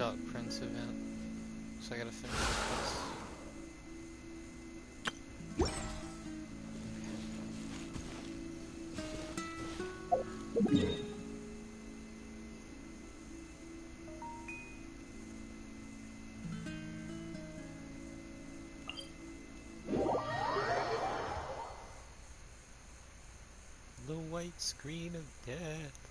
one-shot Prince event, so I gotta finish this. The white screen of death.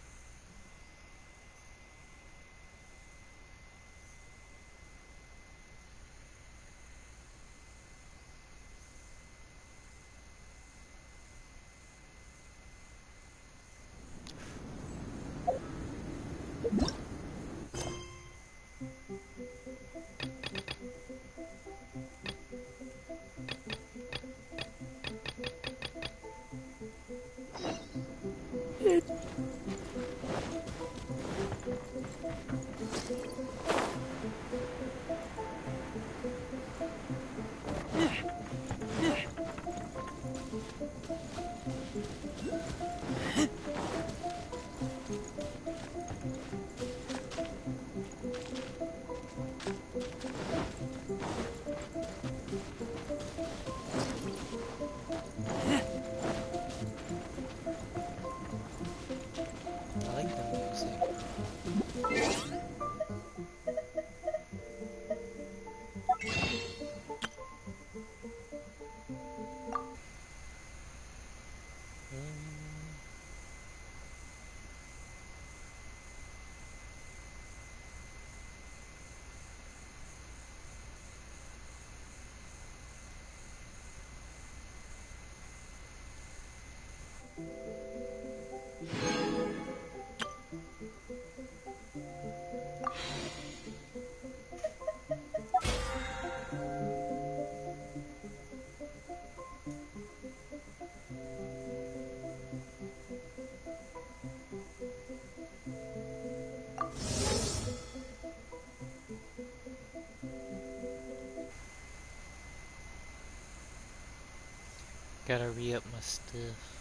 I like the music. Gotta re-up my stuff.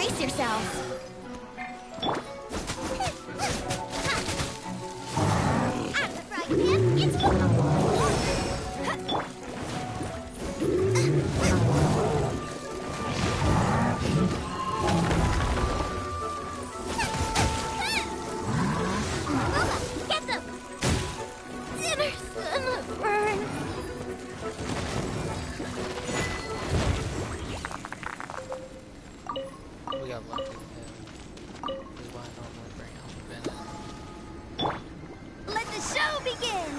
brace yourselves. Out of the frying pan, it's get them! Dinner's gonna burn. We got lucky with him. This is why I normally bring out Venom. Let the show begin!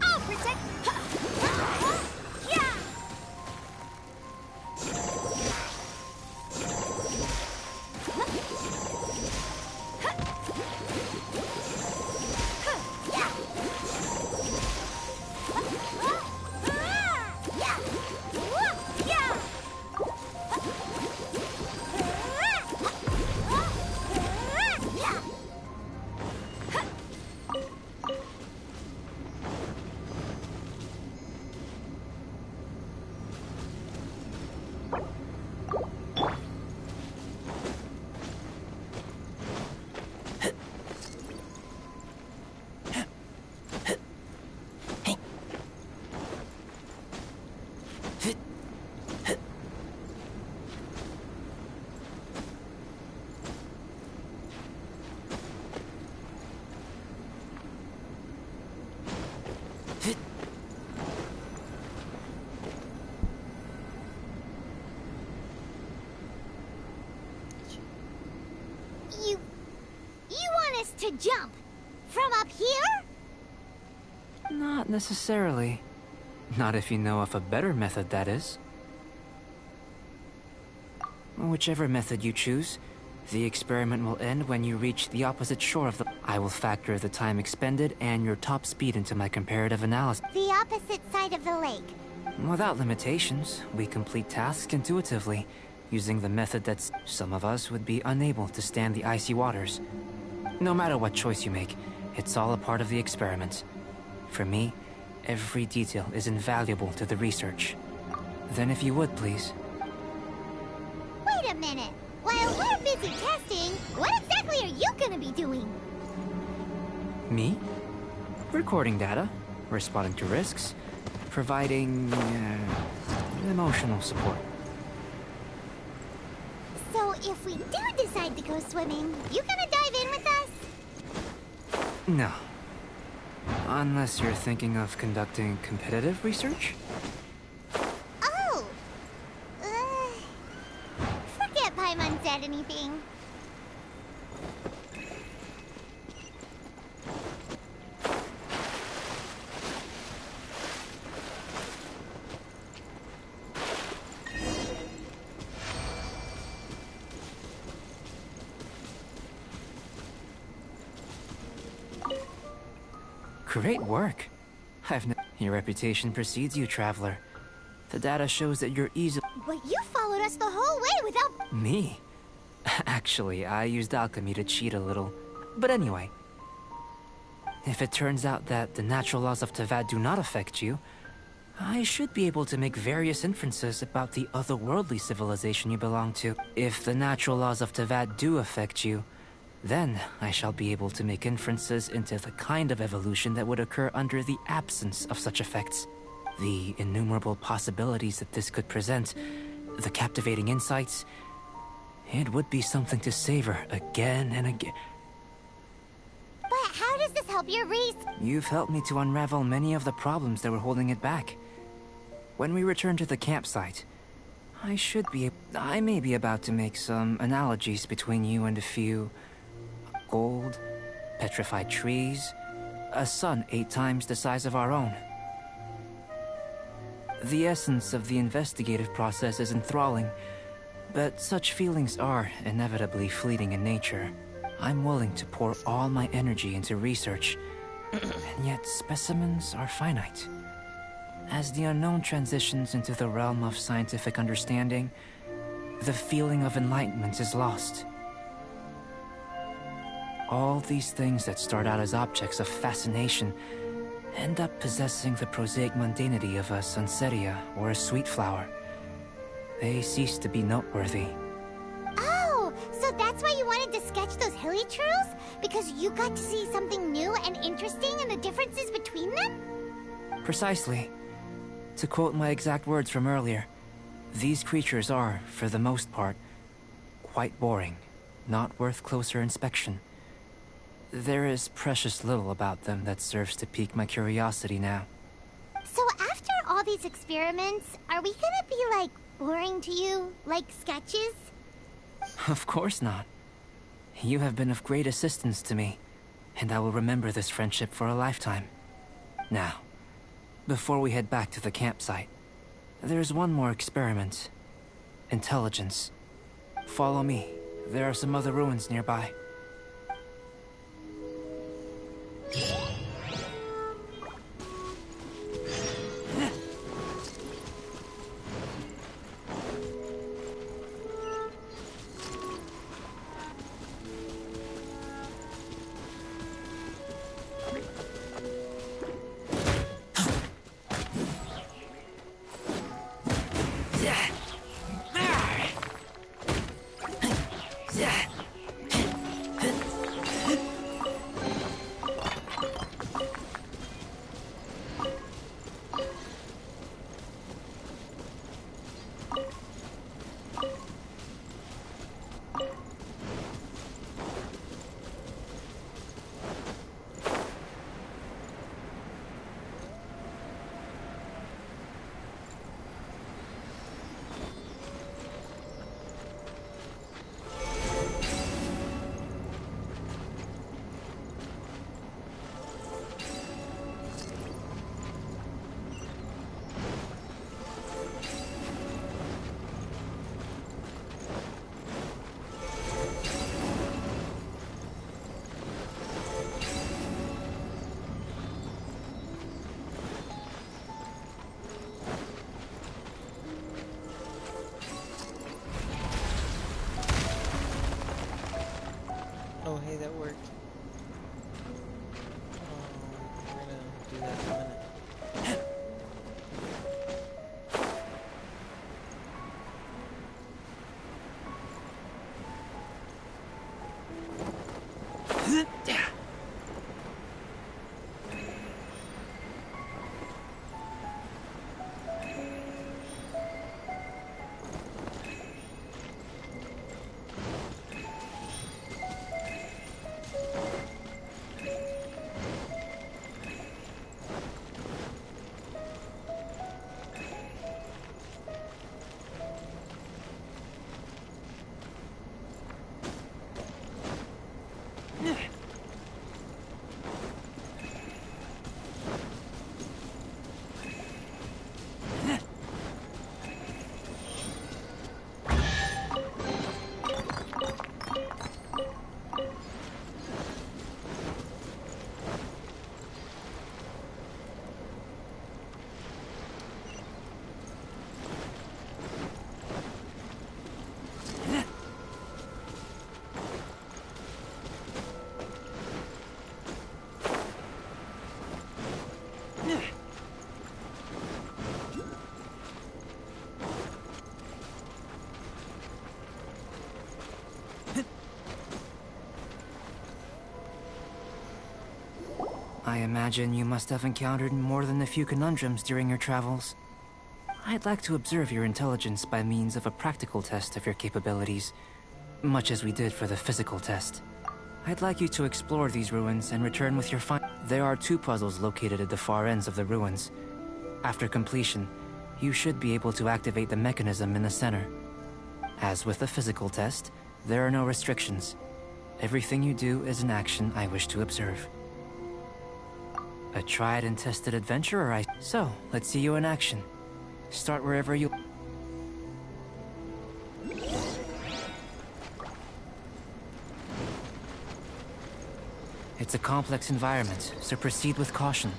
I'll protect. Yeah. You want us to jump from up here? Not necessarily. Not if you know of a better method, that is. Whichever method you choose, the experiment will end when you reach the opposite shore of the... I will factor the time expended and your top speed into my comparative analysis. The opposite side of the lake. Without limitations, we complete tasks intuitively, using the method that some of us would be unable to stand the icy waters. No matter what choice you make, it's all a part of the experiment. For me, every detail is invaluable to the research. Then if you would, please. Wait a minute. While we're busy testing, what exactly are you gonna be doing? Me? Recording data, responding to risks, providing emotional support. So if we do decide to go swimming, you gonna dive in with us? No. Unless you're thinking of conducting competitive research? Oh! Forget Paimon said anything. Great work. Your reputation precedes you, traveler. The data shows that you're easily... But you followed us the whole way without... Me? Actually, I used alchemy to cheat a little. But anyway, if it turns out that the natural laws of Tavad do not affect you, I should be able to make various inferences about the otherworldly civilization you belong to. If the natural laws of Tavad do affect you, then I shall be able to make inferences into the kind of evolution that would occur under the absence of such effects. The innumerable possibilities that this could present, the captivating insights, it would be something to savor again and again. But how does this help your research? You've helped me to unravel many of the problems that were holding it back. When we returned to the campsite, I may be about to make some analogies between you and a few gold, petrified trees, a sun 8 times the size of our own. The essence of the investigative process is enthralling, but such feelings are inevitably fleeting in nature. I'm willing to pour all my energy into research, and yet specimens are finite. As the unknown transitions into the realm of scientific understanding, the feeling of enlightenment is lost. All these things that start out as objects of fascination end up possessing the prosaic mundanity of a sunsetia or a sweet flower. They cease to be noteworthy. Oh, so that's why you wanted to sketch those hilichurls? Because you got to see something new and interesting and the differences between them? Precisely. To quote my exact words from earlier, these creatures are, for the most part, quite boring, not worth closer inspection. There is precious little about them that serves to pique my curiosity now. So after all these experiments, are we gonna be, like, boring to you? Like sketches? Of course not. You have been of great assistance to me, and I will remember this friendship for a lifetime. Now, before we head back to the campsite, there's one more experiment. Intelligence. Follow me. There are some other ruins nearby. Oh, hey, that worked. We're gonna do that in a minute. I imagine you must have encountered more than a few conundrums during your travels. I'd like to observe your intelligence by means of a practical test of your capabilities, much as we did for the physical test. I'd like you to explore these ruins and return with your There are 2 puzzles located at the far ends of the ruins. After completion, you should be able to activate the mechanism in the center. As with the physical test, there are no restrictions. Everything you do is an action I wish to observe. A tried and tested adventurer, So, let's see you in action. Start wherever you... It's a complex environment, so proceed with caution.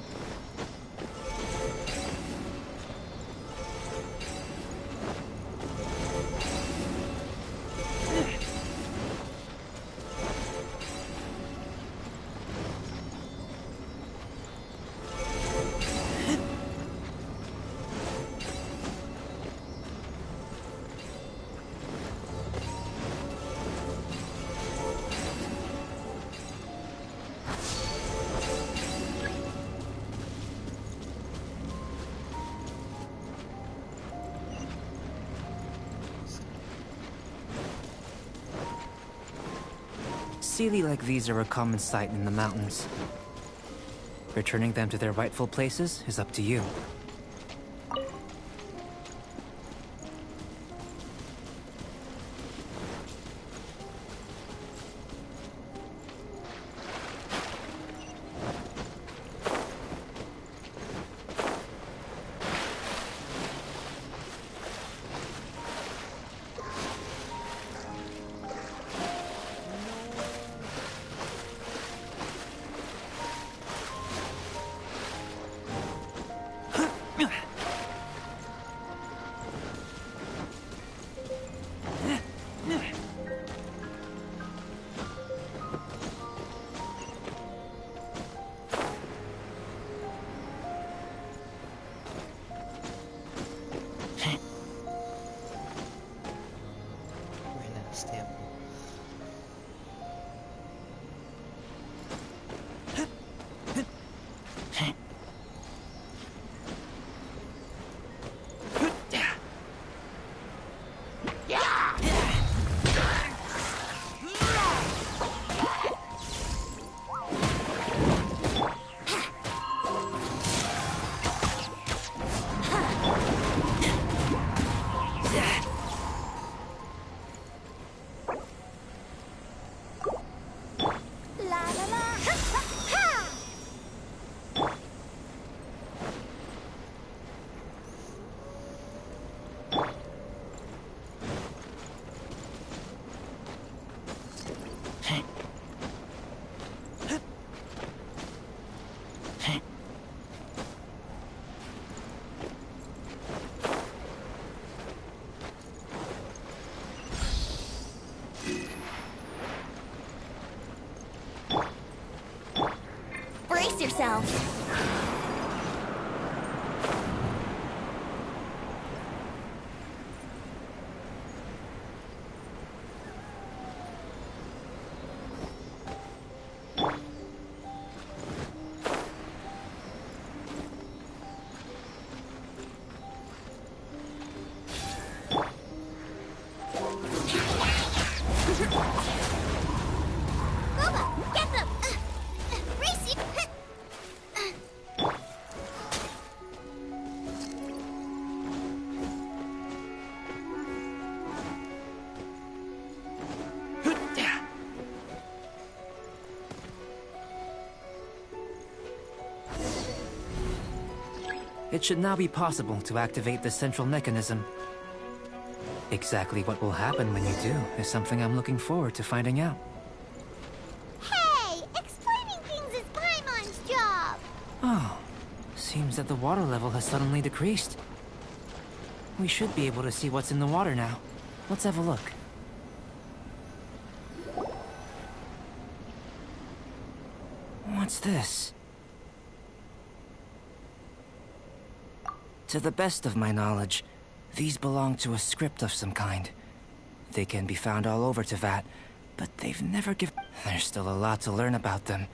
Sealy like these are a common sight in the mountains. Returning them to their rightful places is up to you. Brace yourself. It should now be possible to activate the central mechanism. Exactly what will happen when you do is something I'm looking forward to finding out. Hey! Explaining things is Paimon's job! Oh, seems that the water level has suddenly decreased. We should be able to see what's in the water now. Let's have a look. What's this? To the best of my knowledge, these belong to a script of some kind. They can be found all over Teyvat, but they've never given... There's still a lot to learn about them.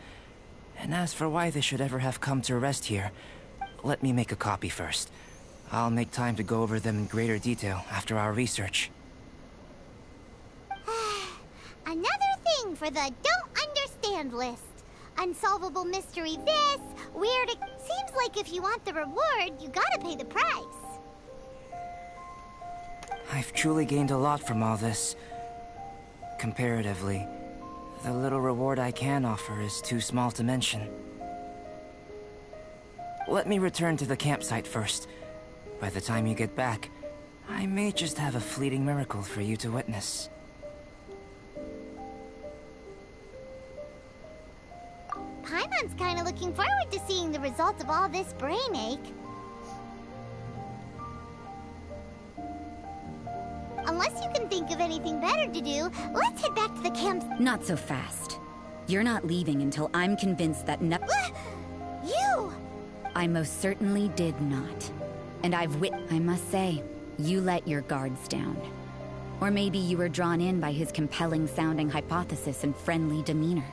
And as for why they should ever have come to rest here, let me make a copy first. I'll make time to go over them in greater detail after our research. Another thing for the don't understand list. Unsolvable mystery this, weird... Seems like if you want the reward, you gotta pay the price. I've truly gained a lot from all this. Comparatively, the little reward I can offer is too small to mention. Let me return to the campsite first. By the time you get back, I may just have a fleeting miracle for you to witness. Paimon's kinda looking forward to seeing the results of all this brain ache. Unless you can think of anything better to do, let's head back to the camp. Not so fast. You're not leaving until I'm convinced that You! I most certainly did not. And I must say, you let your guards down. Or maybe you were drawn in by his compelling-sounding hypothesis and friendly demeanor.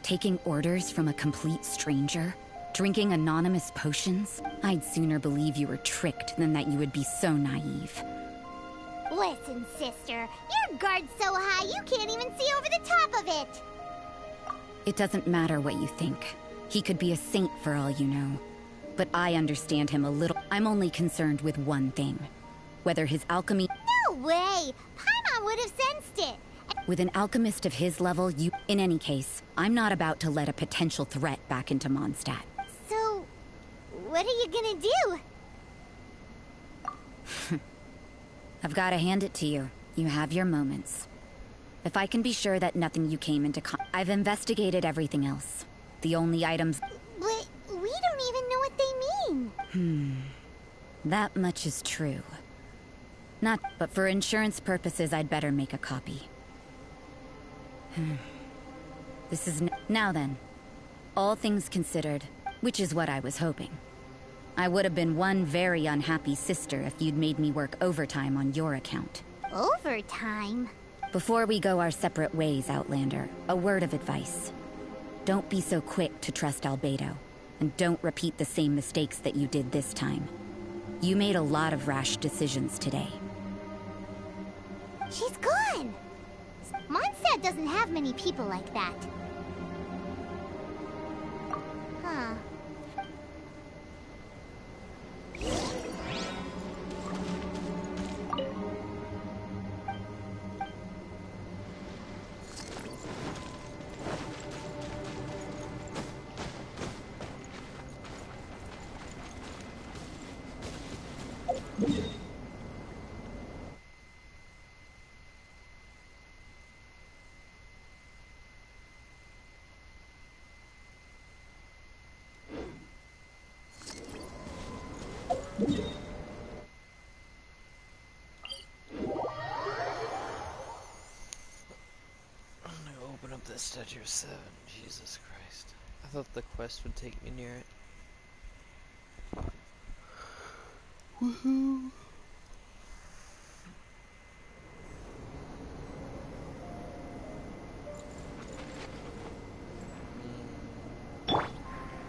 Taking orders from a complete stranger? Drinking anonymous potions? I'd sooner believe you were tricked than that you would be so naive. Listen, sister, your guard's so high you can't even see over the top of it! It doesn't matter what you think. He could be a saint for all you know. But I understand him a little. I'm only concerned with one thing. Whether his alchemy... No way! Paimon would have sensed it! With an alchemist of his level, you... In any case, I'm not about to let a potential threat back into Mondstadt. So, what are you gonna do? I've got to hand it to you. You have your moments. If I can be sure that nothing you came into I've investigated everything else. The only items... But we don't even know what they mean. That much is true. But for insurance purposes, I'd better make a copy. This is... Now then. All things considered, which is what I was hoping. I would have been one very unhappy sister if you'd made me work overtime on your account. Overtime? Before we go our separate ways, Outlander, a word of advice. Don't be so quick to trust Albedo, and don't repeat the same mistakes that you did this time. You made a lot of rash decisions today. She's gone! Mondstadt doesn't have many people like that. Huh. I'm gonna open up this Statue of 7. Jesus Christ. I thought the quest would take me near it. Woohoo!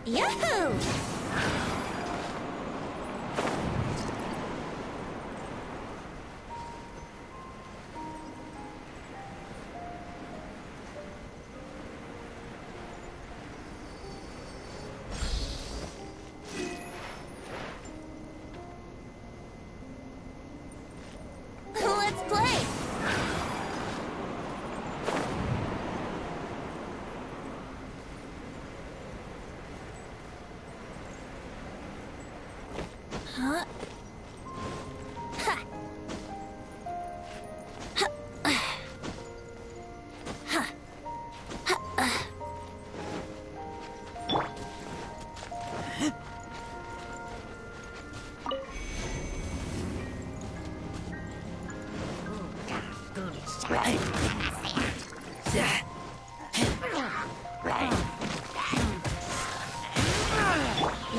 Yahoo! Let's play! Huh? Ha! Ha! Ha! Ha!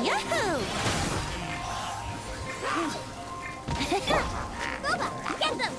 Yahoo! Boba, get them!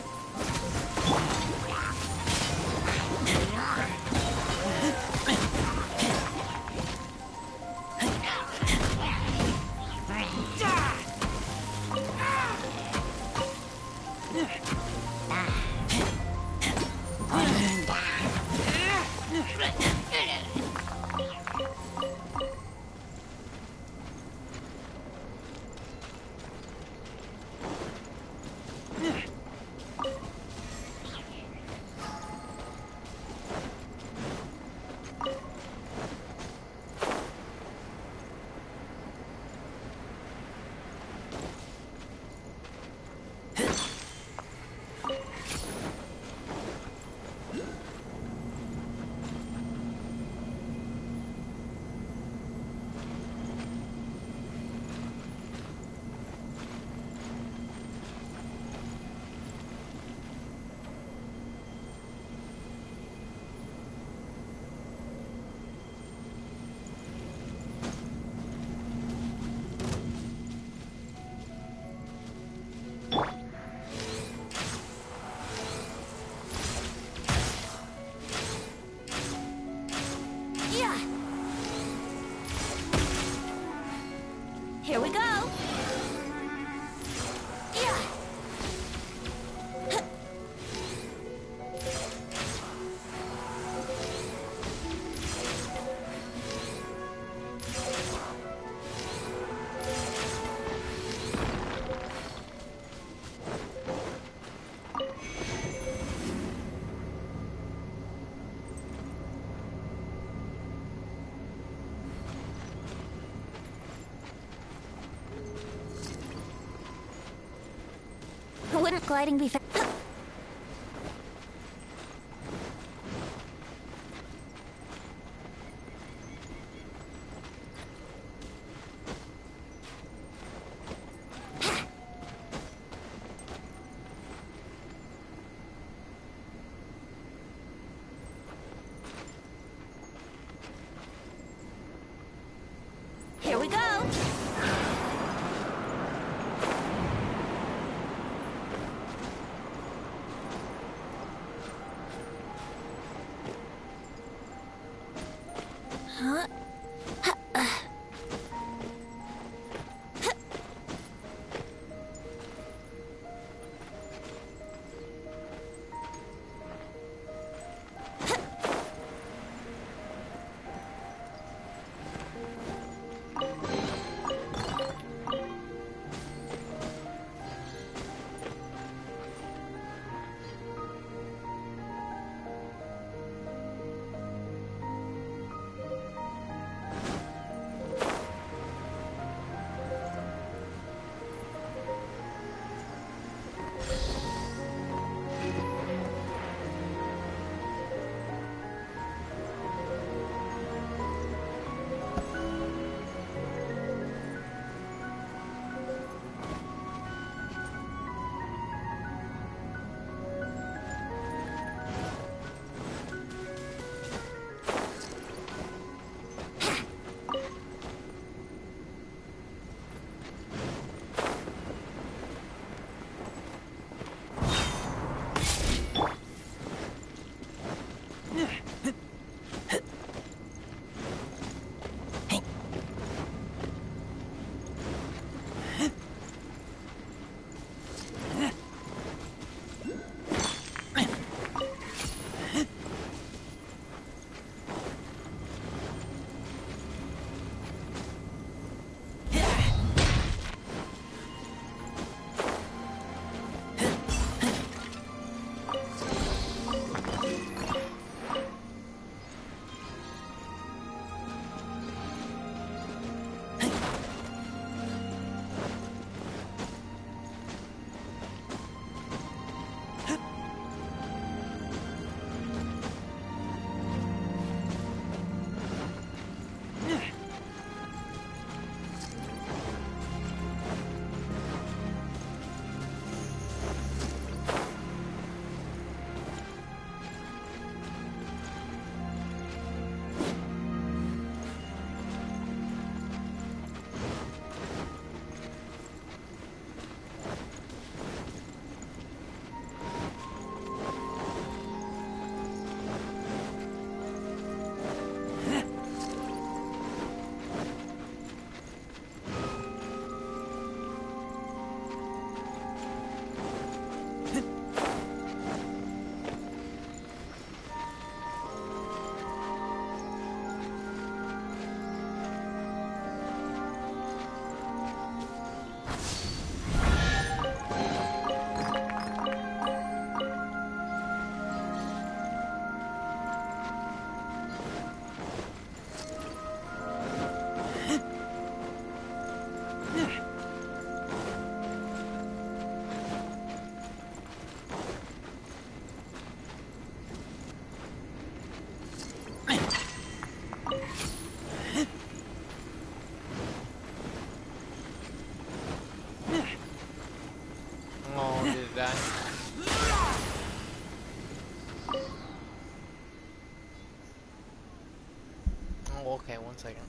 gliding be Here we go. Huh? Oh, okay, 1 second.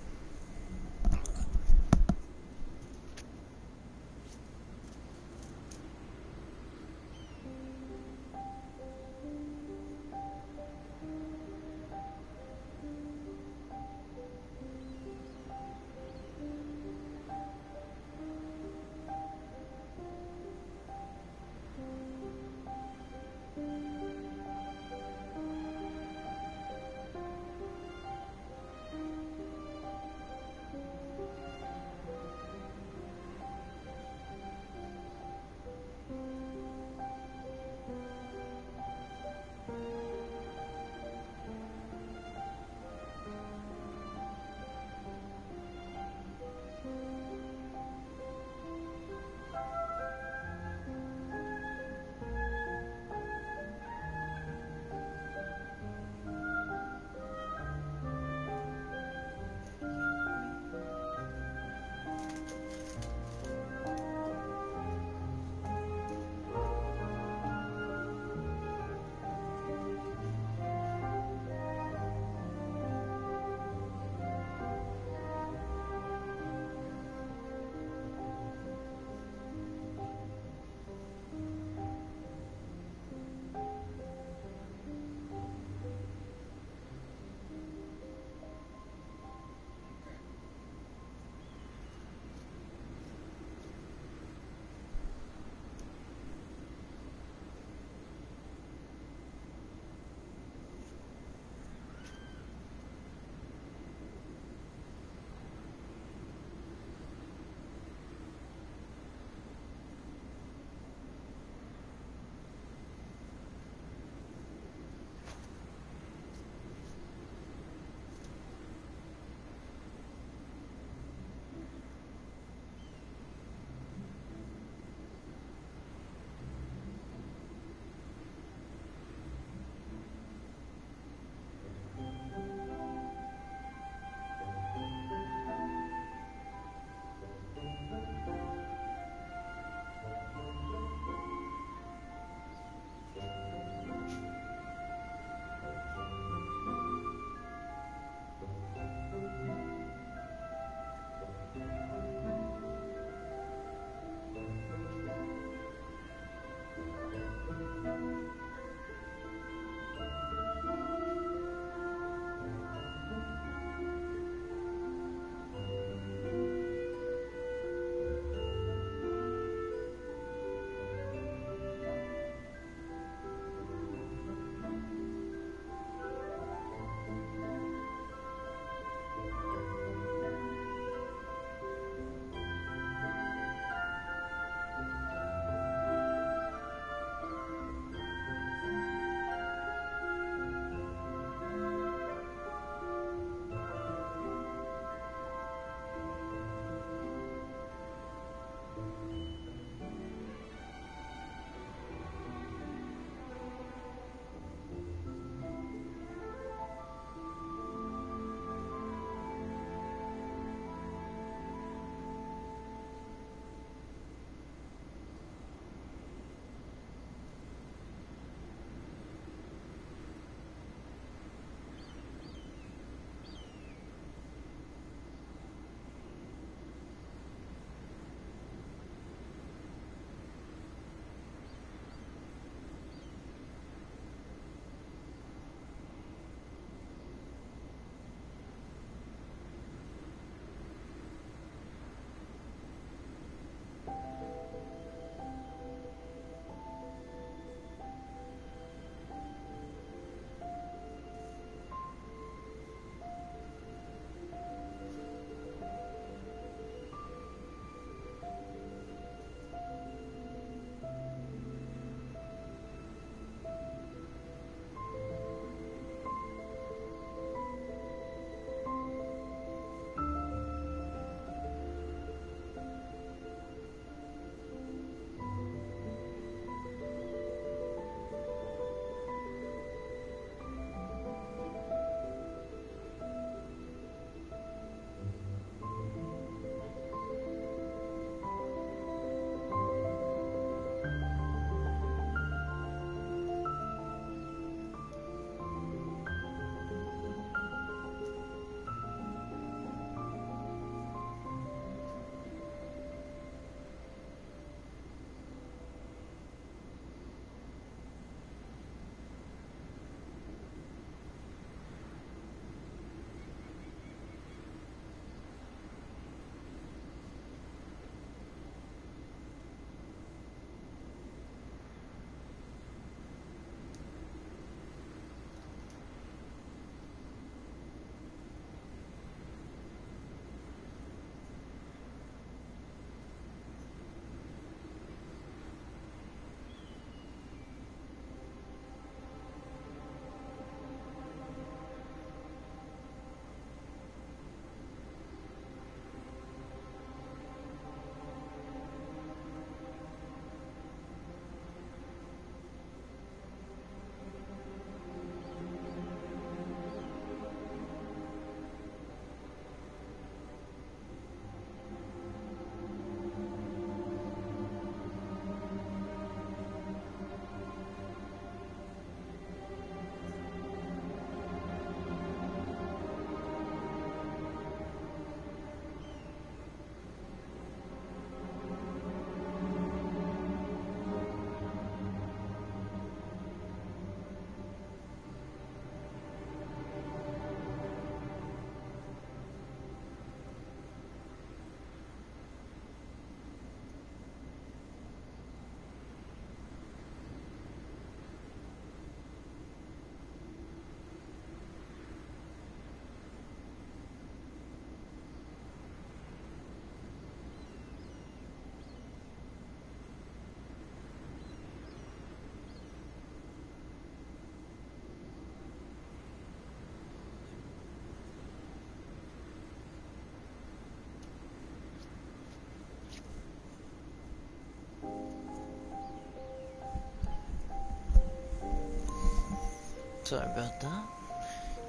Sorry about that.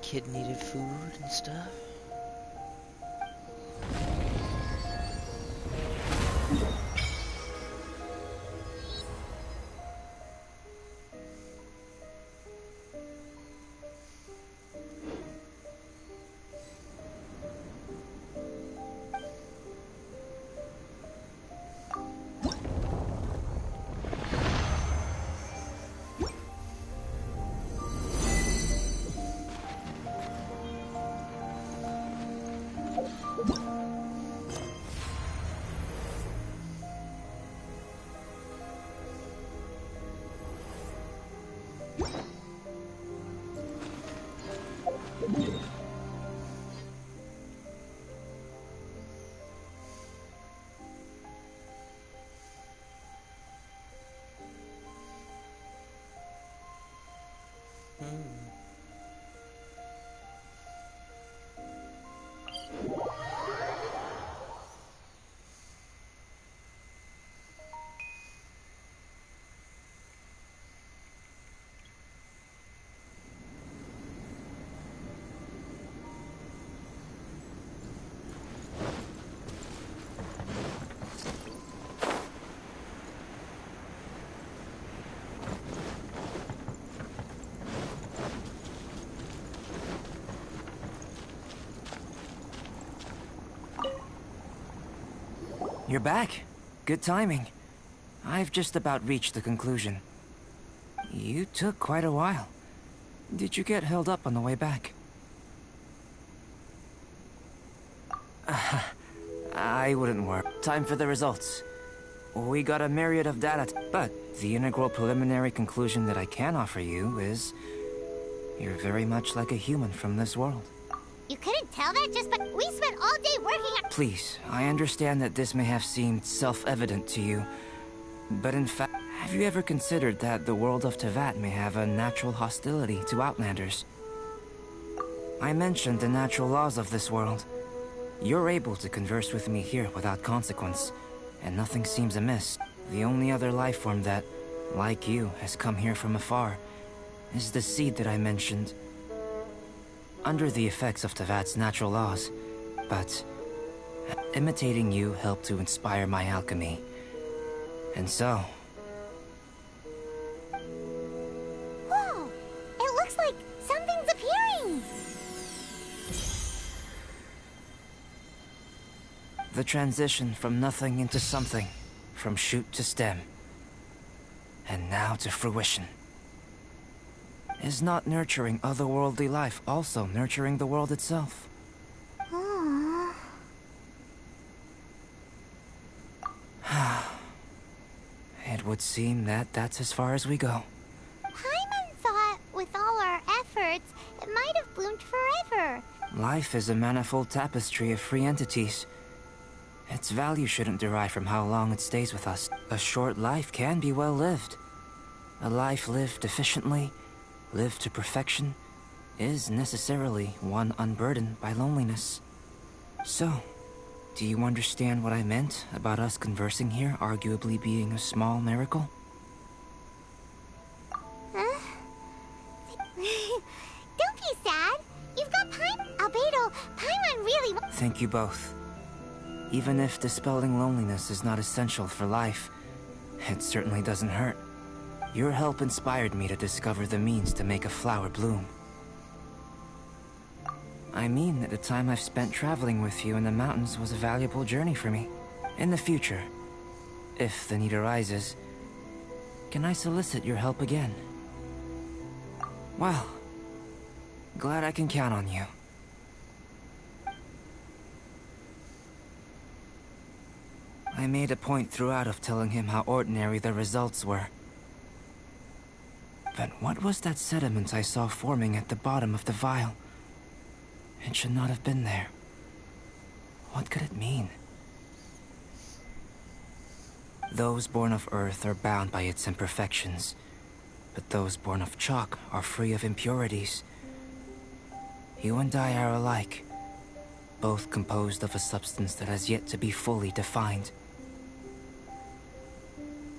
Kid needed food and stuff. You're back. Good timing. I've just about reached the conclusion. You took quite a while. Did you get held up on the way back? I wouldn't worry. Time for the results. We got a myriad of data, but the integral preliminary conclusion that I can offer you is... you're very much like a human from this world. You couldn't tell that just but we spent all day working on— Please, I understand that this may have seemed self-evident to you, but in fact, have you ever considered that the world of Teyvat may have a natural hostility to Outlanders? I mentioned the natural laws of this world. You're able to converse with me here without consequence, and nothing seems amiss. The only other life form that, like you, has come here from afar is the seed that I mentioned. Under the effects of Teyvat's natural laws, but imitating you helped to inspire my alchemy. And so... Whoa! It looks like something's appearing! the transition from nothing into something, from shoot to stem, and now to fruition. Is not nurturing otherworldly life also nurturing the world itself? Aww. It would seem that that's as far as we go. Paimon thought, with all our efforts, it might have bloomed forever. Life is a manifold tapestry of free entities. Its value shouldn't derive from how long it stays with us. A short life can be well lived. A life lived efficiently, lived to perfection, is necessarily one unburdened by loneliness. So, do you understand what I meant about us conversing here arguably being a small miracle? Huh? Don't be sad. You've got Albedo, Paimon really Thank you both. Even if dispelling loneliness is not essential for life, it certainly doesn't hurt. Your help inspired me to discover the means to make a flower bloom. I mean that the time I've spent traveling with you in the mountains was a valuable journey for me. In the future, if the need arises, can I solicit your help again? Well, glad I can count on you. I made a point throughout of telling him how ordinary the results were. But what was that sediment I saw forming at the bottom of the vial? It should not have been there. What could it mean? Those born of Earth are bound by its imperfections, but those born of chalk are free of impurities. You and I are alike, both composed of a substance that has yet to be fully defined.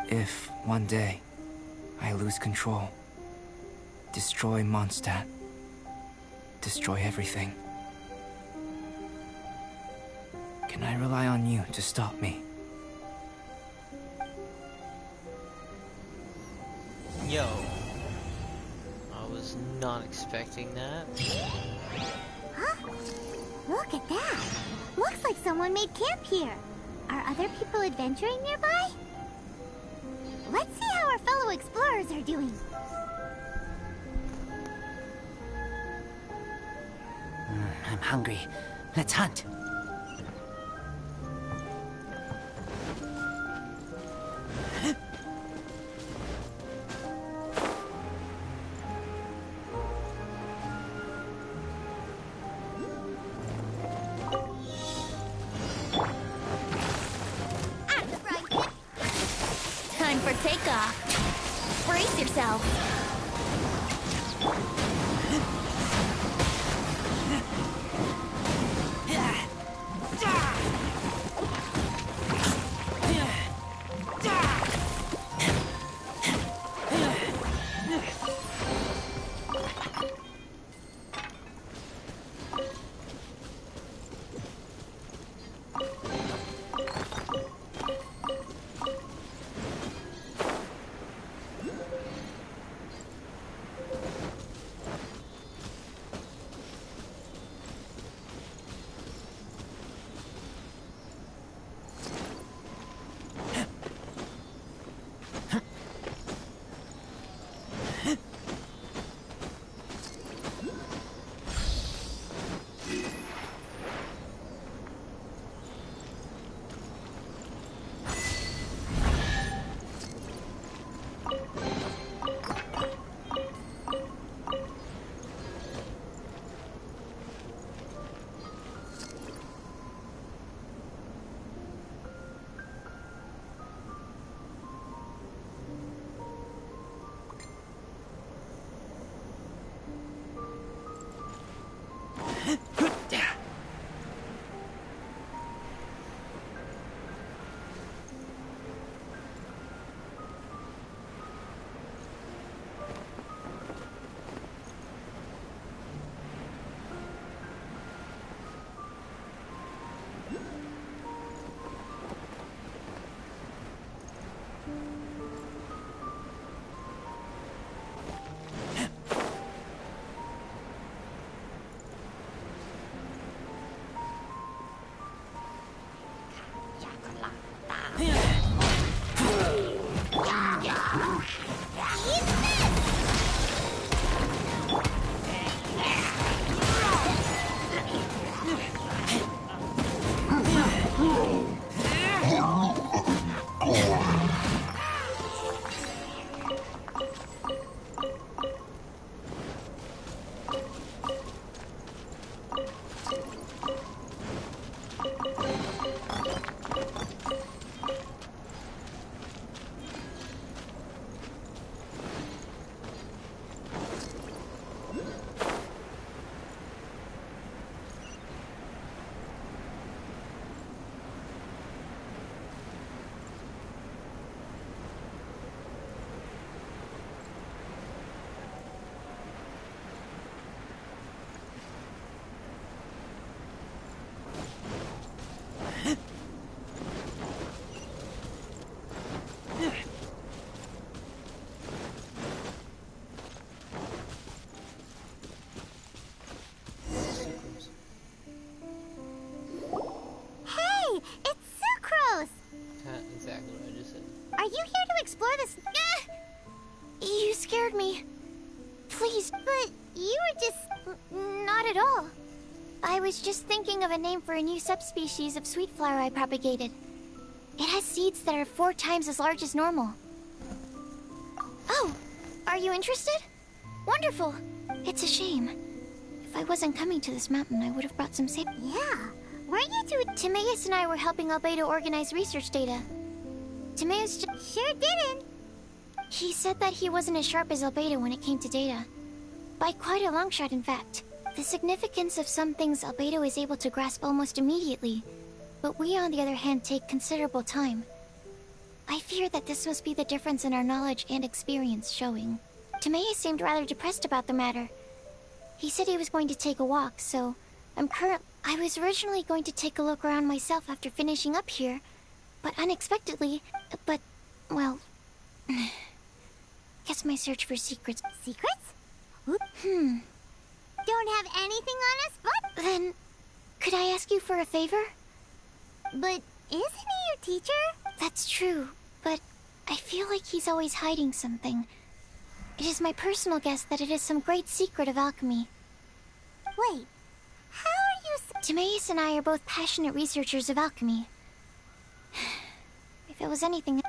If, one day, I lose control, Destroy Mondstadt. Destroy everything. Can I rely on you to stop me? Yo. I was not expecting that. Huh? Look at that. Looks like someone made camp here. Are other people adventuring nearby? Let's see how our fellow explorers are doing. I'm hungry. Let's hunt. Time for takeoff. Brace yourself. Are you here to explore this? You scared me. Please. But you were just... not at all. I was just thinking of a name for a new subspecies of sweet flower I propagated. It has seeds that are 4 times as large as normal. Oh, are you interested? Wonderful. It's a shame. If I wasn't coming to this mountain, I would have brought some safe... Yeah. Weren't you two... Timaeus and I were helping Albedo organize research data. Timaeus sure didn't. He said that he wasn't as sharp as Albedo when it came to data. By quite a long shot, in fact. The significance of some things Albedo is able to grasp almost immediately, but we, on the other hand, take considerable time. I fear that this must be the difference in our knowledge and experience showing. Timaeus seemed rather depressed about the matter. He said he was going to take a walk, so I was originally going to take a look around myself after finishing up here, but unexpectedly, well, guess my search for secrets. Secrets? Don't have anything on us, but... Then, could I ask you for a favor? But isn't he your teacher? That's true, but I feel like he's always hiding something. It is my personal guess that it is some great secret of alchemy. Wait, how are you... Timaeus and I are both passionate researchers of alchemy. If it was anything...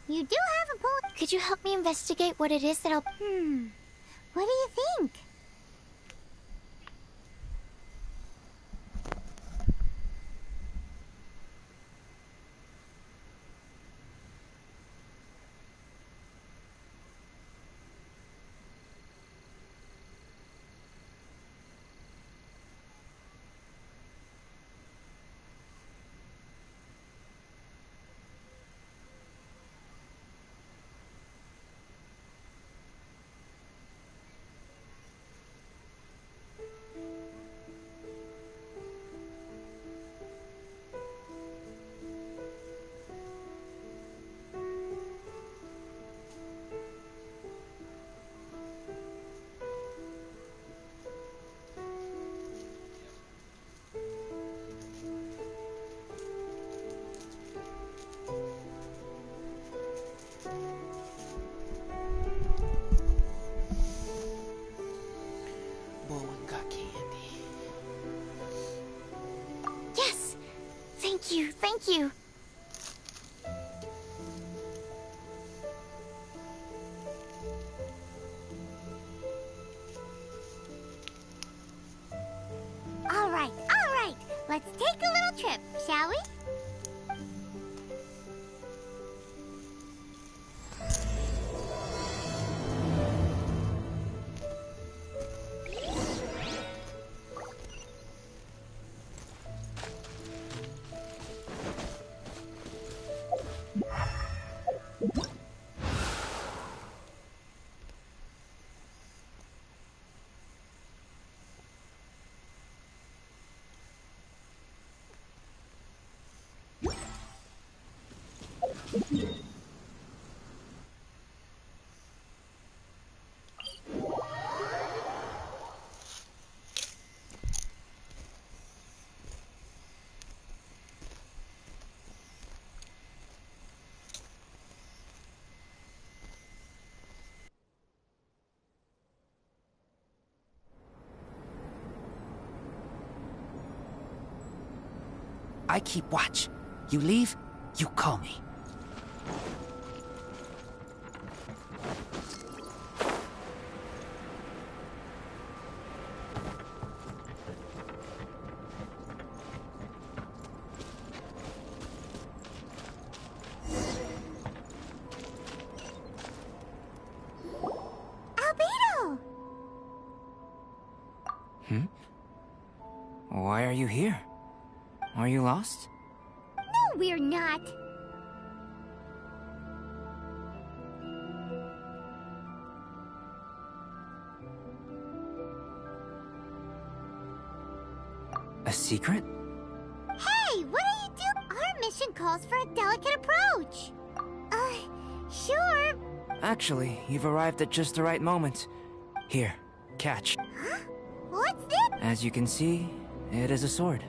You do have a point. Could you help me investigate what it is that I'll... What do you think? Bowen got candy. Yes! Thank you! All right. Let's take a little trip, shall we? I keep watch. You leave, you call me. Albedo! Why are you here? Are you lost? No, we're not. A secret? Hey, what are you doing? Our mission calls for a delicate approach. Sure. Actually, you've arrived at just the right moment. Here, catch. What's this? As you can see, it is a sword.